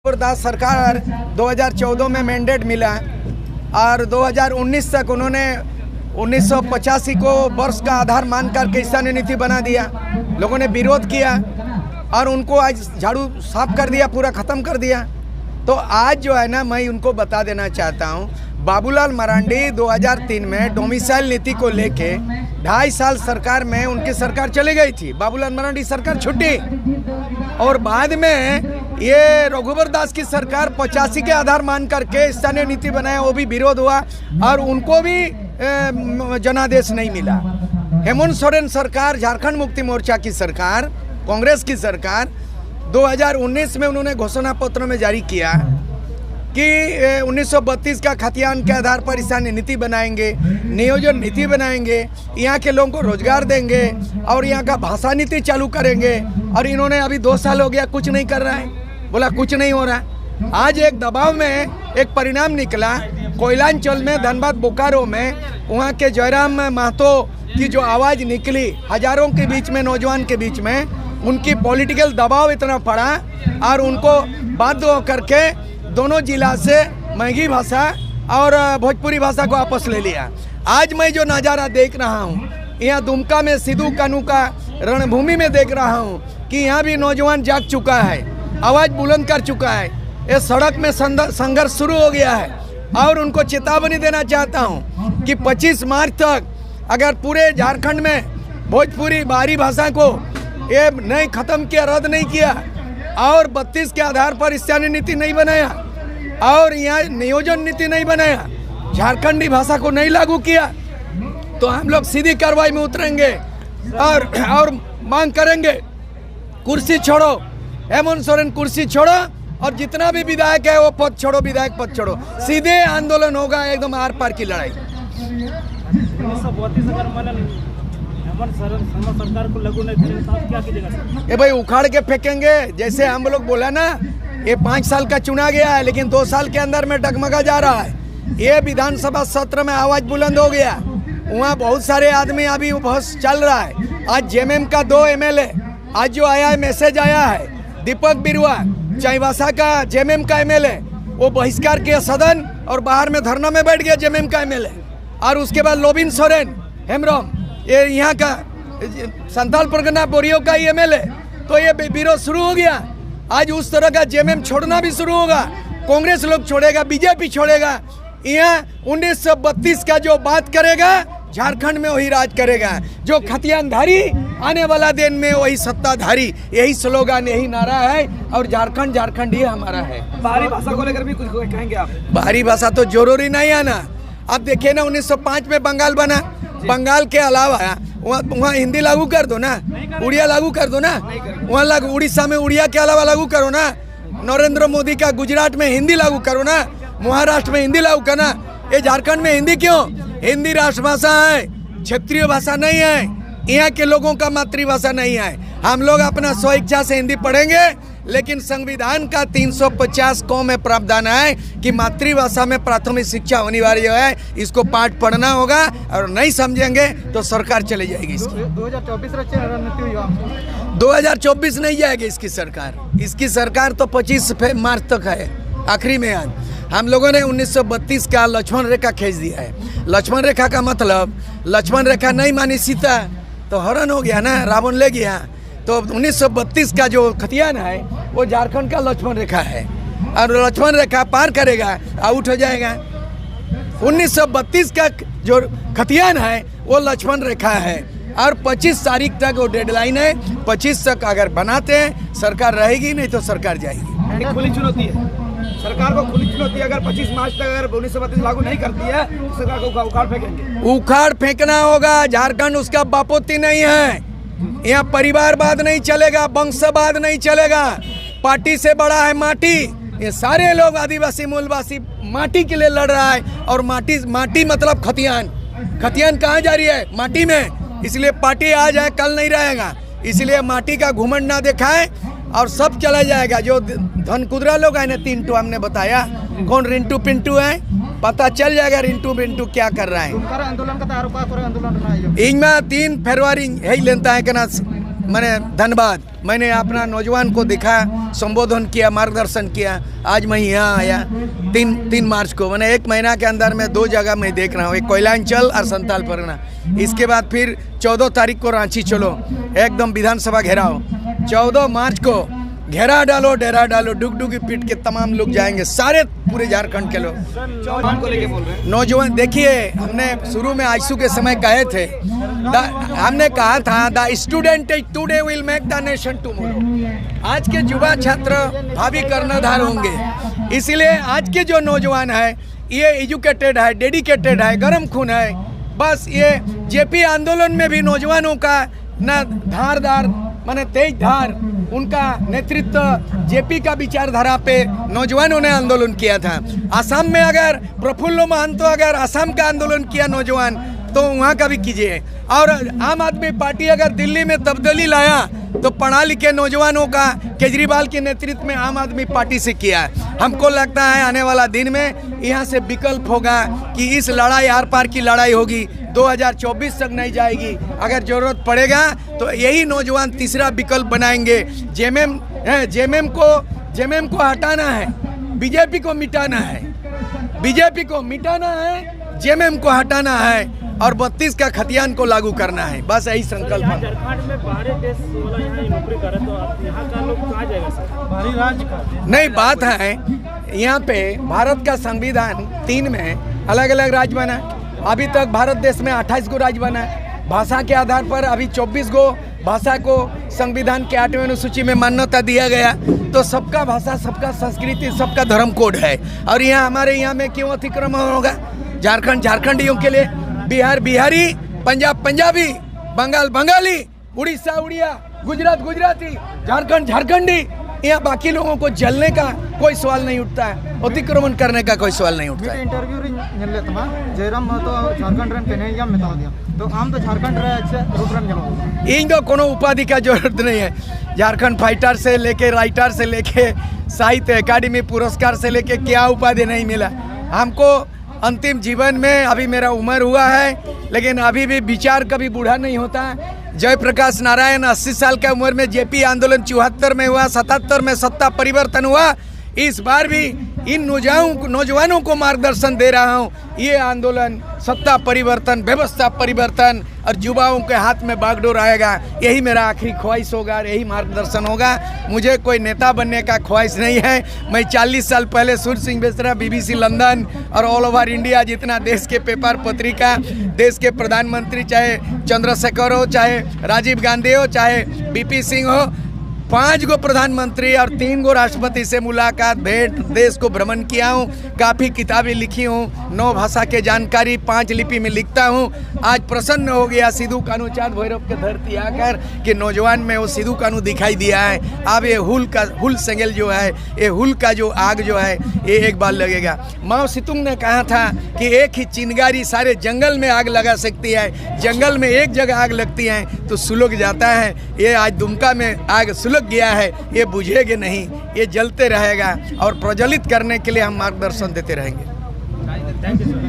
दास सरकार 2014 में मैंडेट मिला और 2019 तक उन्होंने 1985 को वर्ष का आधार मानकर किसान नीति बना दिया। लोगों ने विरोध किया और उनको आज झाड़ू साफ कर दिया, पूरा ख़त्म कर दिया। तो आज जो है ना, मैं उनको बता देना चाहता हूँ, बाबूलाल मरांडी 2003 में डोमिसाइल नीति को लेके 2.5 साल सरकार में उनकी सरकार चली गई थी। बाबूलाल मरांडी सरकार छुट्टी और बाद में ये रघुवर दास की सरकार 85 के आधार मान करके स्थानीय नीति बनाया, वो भी विरोध हुआ और उनको भी जनादेश नहीं मिला। हेमंत सोरेन सरकार, झारखंड मुक्ति मोर्चा की सरकार, कांग्रेस की सरकार 2019 में उन्होंने घोषणा पत्र में जारी किया कि 1932 का खतियान के आधार पर स्थानीय नीति बनाएंगे, नियोजन नीति बनाएंगे, यहाँ के लोगों को रोजगार देंगे और यहाँ का भाषा नीति चालू करेंगे। और इन्होंने अभी 2 साल हो गया, कुछ नहीं कर रहा है, बोला कुछ नहीं हो रहा। आज एक दबाव में एक परिणाम निकला, कोयलांचल में, धनबाद बोकारो में, वहाँ के जयराम महतो की जो आवाज़ निकली हजारों के बीच में, नौजवान के बीच में, उनकी पॉलिटिकल दबाव इतना पड़ा और उनको बाध्य होकर के दोनों जिला से मैगी भाषा और भोजपुरी भाषा को वापस ले लिया। आज मैं जो नज़ारा देख रहा हूँ यहाँ दुमका में, सिद्धू कानू का रणभूमि में देख रहा हूँ कि यहाँ भी नौजवान जाग चुका है, आवाज़ बुलंद कर चुका है। ये सड़क में संघर्ष शुरू हो गया है और उनको चेतावनी देना चाहता हूँ कि 25 मार्च तक अगर पूरे झारखंड में भोजपुरी बाहरी भाषा को ये नहीं ख़त्म किया, रद्द नहीं किया और 32 के आधार पर स्थानीय नीति नहीं बनाया और यहाँ नियोजन नीति नहीं बनाया, झारखंडी भाषा को नहीं लागू किया, तो हम लोग सीधी कार्रवाई में उतरेंगे और मांग करेंगे, कुर्सी छोड़ो, हेमंत सोरेन कुर्सी छोड़ो और जितना भी विधायक है वो पद छोड़ो, विधायक पद छोड़ो। सीधे आंदोलन होगा, एकदम आर पार की लड़ाई। सरकार को लागू नहीं करेंगे तो आप क्या कीजिएगा सर? ये भाई उखाड़ के फेंकेंगे। जैसे हम लोग बोला ना, ये 5 साल का चुना गया है लेकिन 2 साल के अंदर में डगमगा जा रहा है। ये विधानसभा सत्र में आवाज बुलंद हो गया, वहाँ बहुत सारे आदमी अभी बहस चल रहा है। आज जेएमएम का 2 एमएलए, आज जो आया है मैसेज आया है, दीपक बिरुआ चाईबासा का जेएमएम का एमएलए, वो बहिष्कार किया सदन और बाहर में धरना में बैठ गया जेएमएम का एमएलए। और उसके बाद लोबिन सोरेन हेमब्रम, ये यहाँ का संथाल परगना बोरियो का एमएलए, तो ये विरोध शुरू हो गया। आज उस तरह का जेएमएम छोड़ना भी शुरू होगा, कांग्रेस लोग छोड़ेगा, बीजेपी छोड़ेगा। यहाँ 1932 का जो बात करेगा झारखंड में वही राज करेगा, जो खतियानधारी आने वाला दिन में वही सत्ताधारी, यही स्लोगन, यही नारा है और झारखंड झारखंड ही हमारा है। बाहरी भाषा को लेकर भी कुछ कहेंगे आप? बाहरी भाषा तो जरूरी नहीं आना। आप देखिए ना, 1905 में बंगाल बना, बंगाल के अलावा वहाँ हिंदी लागू कर दो ना, उड़िया लागू कर दो ना, वहाँ लागू, उड़ीसा में उड़िया के अलावा लागू करो ना, नरेंद्र मोदी का गुजरात में हिंदी लागू करो ना, महाराष्ट्र में हिंदी लागू करना। ये झारखंड में हिंदी क्यों? हिंदी राष्ट्रभाषा है, क्षेत्रीय भाषा नहीं है, यहाँ के लोगों का मातृभाषा नहीं है। हम लोग अपना स्वेच्छा से हिंदी पढ़ेंगे, लेकिन संविधान का 350 क में प्रावधान है कि मातृभाषा में प्राथमिक शिक्षा अनिवार्य है, इसको पाठ पढ़ना होगा और नहीं समझेंगे तो सरकार चली जाएगी। 2024 नहीं जाएगी इसकी सरकार। इसकी सरकार तो 25 मार्च तक है, आखिरी में। हम लोगों ने 1932 का लक्ष्मण रेखा खींच दिया है। लक्ष्मण रेखा का मतलब, लक्ष्मण रेखा नहीं मानी सीता तो हरण हो गया ना, रावण ले गया। तो 1932 का जो खतियान है वो झारखंड का लक्ष्मण रेखा है और लक्ष्मण रेखा पार करेगा, आउट हो जाएगा। 1932 का जो खतियान है वो लक्ष्मण रेखा है और 25 तारीख तक वो डेडलाइन है। 25 तक अगर बनाते हैं सरकार रहेगी, नहीं तो सरकार जाएगी। खुली चुनौती है सरकार को, खुली चुनौती। अगर 25 मार्च तक अगर 1932 लागू नहीं करती है तो सरकार को उखाड़ फेंकेंगे। उखाड़ फेंकना होगा। झारखंड उसका बापोती नहीं है, यहाँ परिवारवाद नहीं चलेगा, वंशवाद नहीं चलेगा। पार्टी से बड़ा है माटी। ये सारे लोग आदिवासी मूलवासी माटी के लिए लड़ रहा है और माटी मतलब खतियान। खतियान कहाँ जा रही है? माटी में। इसलिए पार्टी आज है, कल नहीं रहेगा। इसलिए माटी का घुमंड ना दिखाए और सब चला जाएगा। जो धनकुदरा लोग है ना, 3 टू हमने बताया, कौन रिंटू पिंटू है, पता चल जाएगा रिंटू पिंटू क्या कर रहा है। आंदोलन का आरोप, आंदोलन इनमें 3 फरवरी है लेता है कि ना मैंने धन्यवाद। मैंने अपना नौजवान को देखा, संबोधन किया, मार्गदर्शन किया। आज मैं यहाँ आया 3 मार्च को। मैंने 1 महीना के अंदर में 2 जगह मैं देख रहा हूँ, एक कोयलांचल और संथाल परगना। इसके बाद फिर 14 तारीख को रांची चलो, एकदम विधानसभा घेराव। 14 मार्च को घेरा डालो, डेरा डालो, डुगडुगी पीट के तमाम लोग जाएंगे, सारे पूरे झारखंड के लोग। नौजवान को लेके बोल रहे हैं। नौजवान देखिए, हमने शुरू में आईसू के समय कहे थे, हमने कहा था the student today will make the nation tomorrow. आज के युवा छात्र भावी कर्णधार होंगे। इसलिए आज के जो नौजवान है ये एजुकेटेड है, डेडिकेटेड है, गर्म खून है। बस ये जेपी आंदोलन में भी नौजवानों का न धारदार माने तेज धार, उनका नेतृत्व जेपी का विचारधारा पे नौजवानों ने आंदोलन किया था। असम में अगर प्रफुल्ल महंतो अगर असम का आंदोलन किया नौजवान, तो वहाँ का भी कीजिए। और आम आदमी पार्टी अगर दिल्ली में तब्दीली लाया तो पढ़ा लिखे नौजवानों का केजरीवाल के नेतृत्व में आम आदमी पार्टी से किया है। हमको लगता है आने वाला दिन में यहाँ से विकल्प होगा कि इस लड़ाई आर पार की लड़ाई होगी, 2024 तक नहीं जाएगी। अगर जरूरत पड़ेगा तो यही नौजवान तीसरा विकल्प बनाएंगे। जेएमएम को हटाना है, बीजेपी को मिटाना है, बीजेपी को मिटाना है, जेएमएम को हटाना है और 32 का खतियान को लागू करना है। बस यही संकल्प है। झारखंड में बाहरी देश वाला यहाँ नौकरी करे तो आप यहाँ का लोग कहाँ जाएगा सर? बाहरी राज्य का नहीं, बात है यहाँ पे भारत का संविधान 3 में अलग अलग राज्य बना है। अभी तक भारत देश में 28 गो राज्य बना है। भाषा के आधार पर अभी 24 गो भाषा को संविधान के 8वें अनुसूची में मान्यता दिया गया। तो सबका भाषा, सबका संस्कृति, सबका धर्म कोड है। और यहाँ हमारे यहाँ में क्यों अतिक्रमण होगा? झारखंड झारखंडियों के लिए, बिहार बिहारी, पंजाब पंजाबी, बंगाल बंगाली, उड़ीसा उड़िया, गुजरात गुजराती, झारखंड झारखंडी, यहाँ बाकी लोगों को जलने का कोई सवाल नहीं उठता है, अतिक्रमण करने का कोई सवाल नहीं उठता है। जयराम तो झारखंड रन कन्हैया में दिया तो आम तो झारखंड इन तो कोनो उपाधि का जरूरत नहीं है। झारखंड फाइटर से लेके राइटर से लेके साहित्य अकादमी पुरस्कार से लेके क्या उपाधि नहीं मिला हमको। अंतिम जीवन में अभी मेरा उम्र हुआ है, लेकिन अभी भी विचार कभी बूढ़ा नहीं होता। जयप्रकाश नारायण 80 साल की उम्र में जेपी आंदोलन 74 में हुआ, 77 में सत्ता परिवर्तन हुआ। इस बार भी इन नौजवानों को मार्गदर्शन दे रहा हूँ। ये आंदोलन सत्ता परिवर्तन, व्यवस्था परिवर्तन और युवाओं के हाथ में बागडोर आएगा। यही मेरा आखिरी ख्वाहिश होगा, यही मार्गदर्शन होगा। मुझे कोई नेता बनने का ख्वाहिश नहीं है। मैं 40 साल पहले सूर्य सिंह बेसरा, BBC लंदन और ऑल ओवर इंडिया जितना देश के पेपर पत्रिका, देश के प्रधानमंत्री चाहे चंद्रशेखर हो, चाहे राजीव गांधी हो, चाहे BP सिंह हो, 5 गो प्रधानमंत्री और 3 गो राष्ट्रपति से मुलाकात, भेंट, देश को भ्रमण किया हूँ। काफ़ी किताबें लिखी हूँ, 9 भाषा के जानकारी 5 लिपि में लिखता हूँ। आज प्रसन्न हो गया सिद्धू कान्हू चाँद भैरव के धरती आकर कि नौजवान में वो सिद्धू कान्हू दिखाई दिया है। अब ये हुल सेंगेल जो है, ये हुल का जो आग जो है, ये एक बार लगेगा। माओ सितुंग ने कहा था कि एक ही चिंगारी सारे जंगल में आग लगा सकती है। जंगल में एक जगह आग लगती है तो सुलग जाता है। ये आज दुमका में आग सुलग गया है, ये बुझेगा नहीं, ये जलते रहेगा और प्रज्वलित करने के लिए हम मार्गदर्शन देते रहेंगे। Thank you sir.